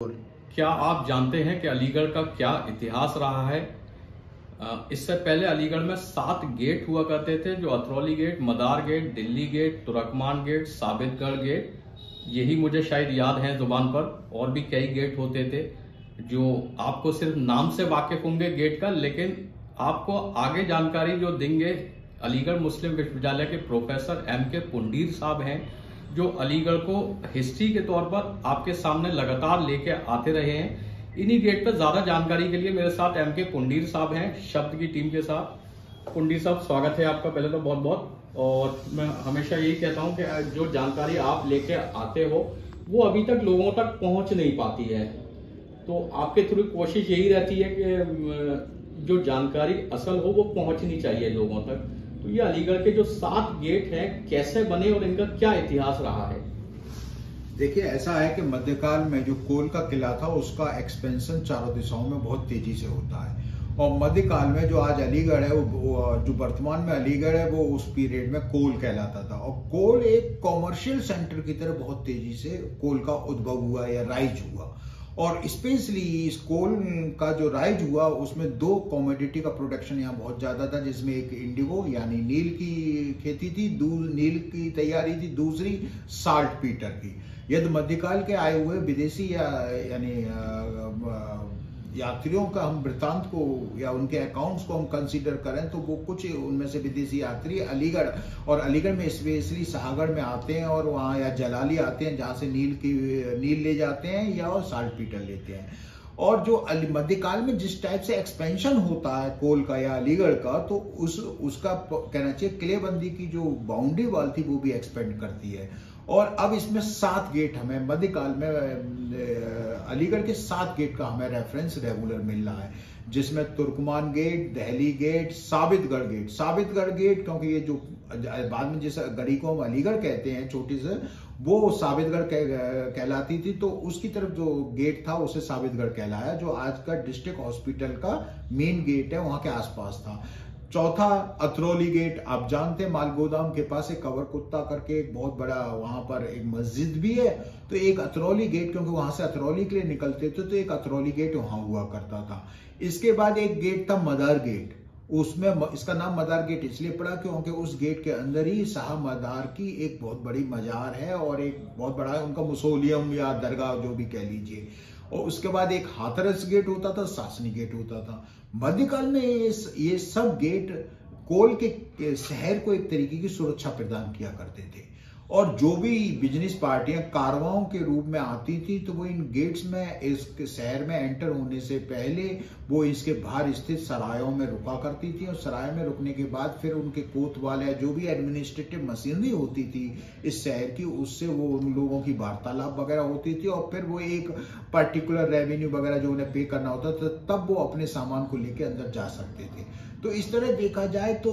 क्या आप जानते हैं कि अलीगढ़ का क्या इतिहास रहा है? इससे पहले अलीगढ़ में 7 गेट हुआ करते थे, जो Atrauli gate, Madar gate, Delhi gate, Turkman gate, Sabitgarh gate, यही मुझे शायद याद है जुबान पर। और भी कई गेट होते थे जो आपको सिर्फ नाम से वाकिफ होंगे गेट का, लेकिन आपको आगे जानकारी जो देंगे अलीगढ़ मुस्लिम विश्वविद्यालय के प्रोफेसर M.K. पुंडीर साहब हैं, जो अलीगढ़ को हिस्ट्री के तौर पर आपके सामने लगातार लेके आते रहे हैं। इन्हीं गेट पर ज्यादा जानकारी के लिए मेरे साथ M.K. पुंडीर साहब हैं, शब्द की टीम के साथ। पुंडीर साहब, स्वागत है आपका पहले तो बहुत बहुत। और मैं हमेशा यही कहता हूं कि जो जानकारी आप लेके आते हो वो अभी तक लोगों तक पहुंच नहीं पाती है, तो आपके थ्रू कोशिश यही रहती है कि जो जानकारी असल हो वो पहुंचनी चाहिए लोगों तक। तो ये अलीगढ़ के जो 7 गेट हैं कैसे बने और इनका क्या इतिहास रहा है? देखिए, ऐसा है कि मध्यकाल में जो कोल का किला था उसका एक्सपेंशन चारों दिशाओं में बहुत तेजी से होता है, और मध्यकाल में जो आज अलीगढ़ है वो जो वर्तमान में अलीगढ़ है वो उस पीरियड में कोल कहलाता था। और कोल एक कॉमर्शियल सेंटर की तरह बहुत तेजी से कोल का उद्भव हुआ या राइज हुआ। और स्पेशली इस कोल का जो राइज हुआ उसमें 2 कमोडिटी का प्रोडक्शन यहाँ बहुत ज्यादा था, जिसमें एक इंडिगो यानी नील की खेती थी, नील की तैयारी थी, दूसरी साल्ट पीटर की। यदि मध्यकाल के आए हुए विदेशी यानी यात्रियों का हम वृत्तांत को या उनके अकाउंट्स को हम कंसीडर करें तो वो कुछ उनमें से विदेशी यात्री अलीगढ़ और अलीगढ़ में स्पेशली शाहगढ़ में आते हैं और वहाँ या जलाली आते हैं जहाँ से नील ले जाते हैं या और साल्ट पीटर लेते हैं। और जो मध्यकाल में जिस टाइप से एक्सपेंशन होता है कोल का या अलीगढ़ का, तो उसका कहना चाहिए किलेबंदी की जो बाउंड्री वॉल थी वो भी एक्सपेंड करती है। और अब इसमें 7 गेट हमें मध्यकाल में अलीगढ़ के 7 गेट का हमें रेफरेंस रेगुलर मिल रहा है, जिसमें Turkman gate, Dehli gate, Sabitgarh gate. Sabitgarh gate क्योंकि ये जो बाद में जिस गढ़ी को हम अलीगढ़ कहते हैं छोटी से, वो साबितगढ़ कहलाती थी, तो उसकी तरफ जो गेट था उसे साबितगढ़ कहलाया, जो आज का डिस्ट्रिक्ट हॉस्पिटल का मेन गेट है वहां के आसपास था। चौथा अतरौली गेट, आप जानते हैं मालगोदाम के पास एक कवर कुत्ता करके एक बहुत बड़ा वहां पर एक मस्जिद भी है, तो एक अतरौली गेट, क्योंकि वहां से अतरौली के लिए निकलते थे तो एक अतरौली गेट वहां हुआ करता था। इसके बाद एक गेट था मदार गेट, उसमें इसका नाम मदार गेट इसलिए पड़ा क्योंकि उस गेट के अंदर ही शाह मदार की एक बहुत बड़ी मजार है और एक बहुत बड़ा उनका मुसोलियम या दरगाह जो भी कह लीजिए। और उसके बाद एक हाथरस गेट होता था, शासनी गेट होता था। मध्यकाल में ये सब गेट कोल के शहर को एक तरीके की सुरक्षा प्रदान किया करते थे, और जो भी बिजनेस पार्टियां कारवाओं के रूप में आती थी तो वो इन गेट्स में इस शहर में एंटर होने से पहले वो इसके बाहर स्थित सरायों में रुका करती थी, और सराय में रुकने के बाद फिर उनके कोतवाल या जो भी एडमिनिस्ट्रेटिव मशीनरी होती थी इस शहर की, उससे वो उन लोगों की वार्तालाप वगैरह होती थी, और फिर वो एक पर्टिकुलर रेवेन्यू वगैरह जो उन्हें पे करना होता था तब वो अपने सामान को लेकर अंदर जा सकते थे। तो इस तरह देखा जाए तो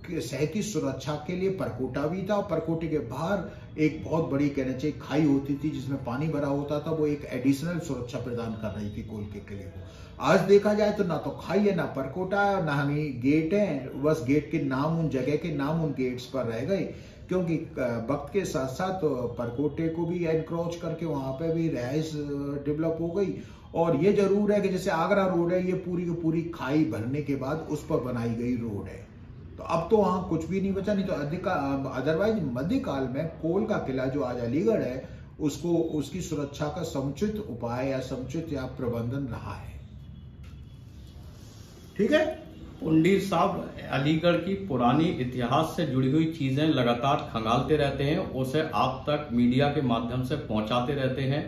शहर की सुरक्षा के लिए परकोटा भी था, और परकोटे के बाहर एक बहुत बड़ी कहना चाहिए खाई होती थी जिसमें पानी भरा होता था, वो एक एडिशनल सुरक्षा प्रदान कर रही थी कोल के किले को। आज देखा जाए तो ना तो खाई है, ना परकोटा है, ना ही गेट है, बस गेट के नाम, उन जगह के नाम उन गेट्स पर रह गए, क्योंकि वक्त के साथ साथ परकोटे को भी एनक्रोच करके वहां पे भी रहाइश डेवलप हो गई। और ये जरूर है कि जैसे आगरा रोड है, ये पूरी की पूरी खाई भरने के बाद उस पर बनाई गई रोड है, तो अब तो वहां कुछ भी नहीं बचा। नहीं तो अदरवाइज मध्यकाल में कोल का किला जो आज अलीगढ़ है उसको उसकी सुरक्षा का समुचित उपाय या समुचित या प्रबंधन रहा है। ठीक है पुंडीर साहब, अलीगढ़ की पुरानी इतिहास से जुड़ी हुई चीजें लगातार खंगालते रहते हैं, उसे आप तक मीडिया के माध्यम से पहुंचाते रहते हैं,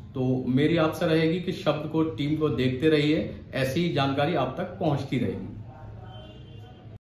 तो मेरी आपसे रहेगी कि शब्द को टीम को देखते रहिए, ऐसी जानकारी आप तक पहुंचती रहेगी।